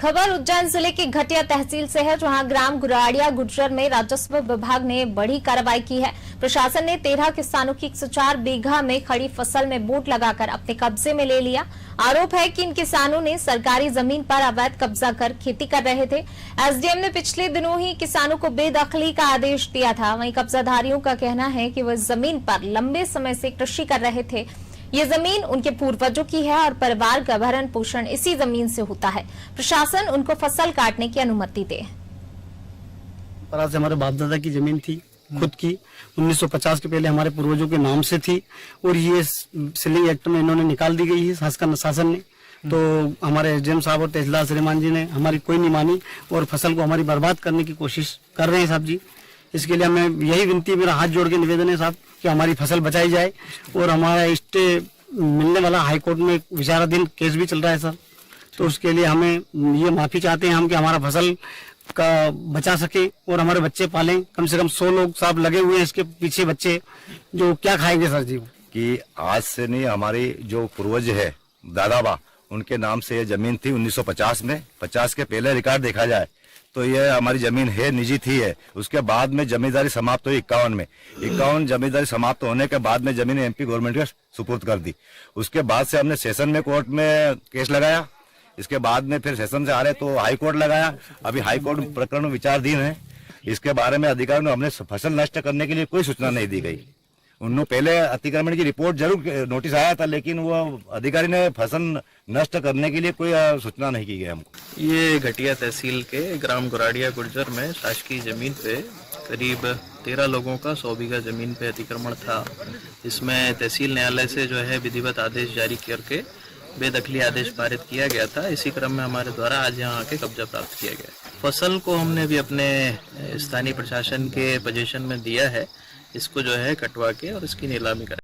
खबर उज्जैन जिले की घटिया तहसील से है, जहां ग्राम गुराड़िया गुर्जर में राजस्व विभाग ने बड़ी कार्रवाई की है। प्रशासन ने 13 किसानों की 104 बीघा में खड़ी फसल में बोर्ड लगाकर अपने कब्जे में ले लिया। आरोप है कि इन किसानों ने सरकारी जमीन पर अवैध कब्जा कर खेती कर रहे थे। एसडीएम ने पिछले दिनों ही किसानों को बेदखली का आदेश दिया था। वहीं कब्जाधारियों का कहना है कि वह जमीन पर लंबे समय से कृषि कर रहे थे। ये जमीन उनके पूर्वजों की है और परिवार का भरण पोषण इसी जमीन से होता है। प्रशासन उनको फसल काटने की अनुमति दे। से हमारे बाप दादा की जमीन थी, खुद की 1950 के पहले हमारे पूर्वजों के नाम से थी और ये सीलिंग एक्ट में इन्होंने निकाल दी गई है शासन ने। तो हमारे एसडीएम साहब और तहसीलदार श्रीमान जी ने हमारी कोई नहीं मानी और फसल को हमारी बर्बाद करने की कोशिश कर रहे हैं साहब जी। इसके लिए हमें यही विनती है, मेरा हाथ जोड़ के निवेदन है साहब कि हमारी फसल बचाई जाए और हमारा स्टे मिलने वाला हाईकोर्ट में विचाराधीन केस भी चल रहा है सर। तो उसके लिए हमें ये माफी चाहते हैं हम कि हमारा फसल का बचा सके और हमारे बच्चे पालें। कम से कम 100 लोग साहब लगे हुए हैं इसके पीछे, बच्चे जो क्या खाएंगे सर जी। कि आज से नहीं, हमारी जो पूर्वज है दादाबा उनके नाम से ये जमीन थी 1950 में। 50 के पहले रिकॉर्ड देखा जाए तो ये हमारी जमीन है, निजी थी है। उसके बाद में जमींदारी समाप्त हुई 51 में। 51 जमींदारी समाप्त होने के बाद में जमीन एमपी गवर्नमेंट को सुपुर्द कर दी। उसके बाद से हमने सेशन में कोर्ट में केस लगाया। इसके बाद में फिर सेशन से आ रहे तो हाई कोर्ट लगाया। अभी हाई कोर्ट प्रकरण विचाराधीन है। इसके बारे में अधिकारियों ने हमने फसल नष्ट करने के लिए कोई सूचना नहीं दी गई। उन्होंने पहले अतिक्रमण की रिपोर्ट जरूर नोटिस आया था, लेकिन वो अधिकारी ने फसल नष्ट करने के लिए कोई सूचना नहीं की गई हमको। ये घटिया तहसील के ग्राम गुराड़िया गुर्जर में शासकीय जमीन पे करीब 13 लोगों का 100 बीघा जमीन पे अतिक्रमण था। इसमें तहसील न्यायालय से जो है विधिवत आदेश जारी करके बेदखली आदेश पारित किया गया था। इसी क्रम में हमारे द्वारा आज यहाँ आके कब्जा प्राप्त किया गया। फसल को हमने भी अपने स्थानीय प्रशासन के पोजीशन में दिया है। इसको जो है कटवा के और इसकी नीलामी करें।